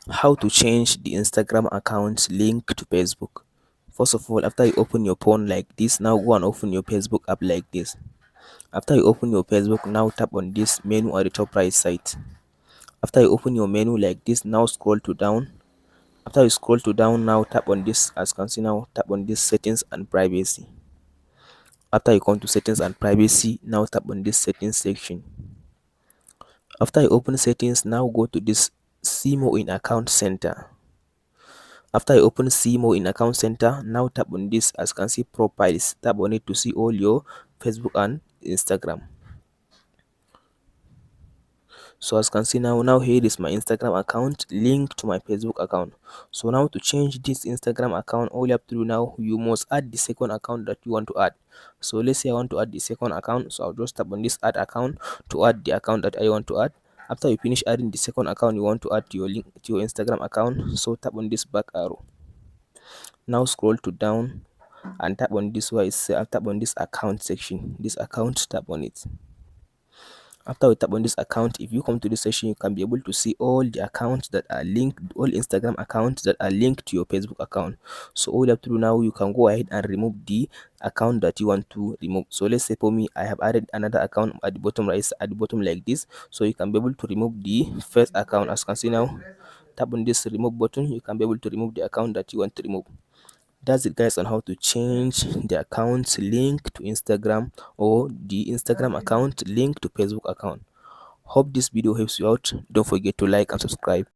How to change the Instagram account link to Facebook. First of all, after you open your phone like this, now go and open your Facebook app like this. After you open your Facebook, now tap on this menu at the top right side. After you open your menu like this, now scroll to down. After you scroll to down, now tap on this, as you can see now, tap on this settings and privacy. After you come to settings and privacy, now tap on this settings section. After you open settings, now go to this see more in account center. After you open see more in account center, now tap on this, as you can see profiles, tap on it to see all your Facebook and Instagram. So as you can see now here is my Instagram account linked to my Facebook account. So now to change this Instagram account, all you have to do now, you must add the second account that you want to add. So let's say I want to add the second account, so I'll just tap on this add account to add the account that I want to add. After you finish adding the second account you want to add to your link to your Instagram account, so tap on this back arrow. Now scroll to down and tap on this where it says tap on this account section, this account, tap on it. After we tap on this account, if you come to this section, you can be able to see all the accounts that are linked, all Instagram accounts that are linked to your Facebook account. So all you have to do now, you can go ahead and remove the account that you want to remove. So let's say for me, I have added another account at the bottom right, at the bottom like this. So you can be able to remove the first account. As you can see now, tap on this remove button, you can be able to remove the account that you want to remove. That's it guys on how to change the account link to Instagram or the Instagram account link to Facebook account. Hope this video helps you out. Don't forget to like and subscribe.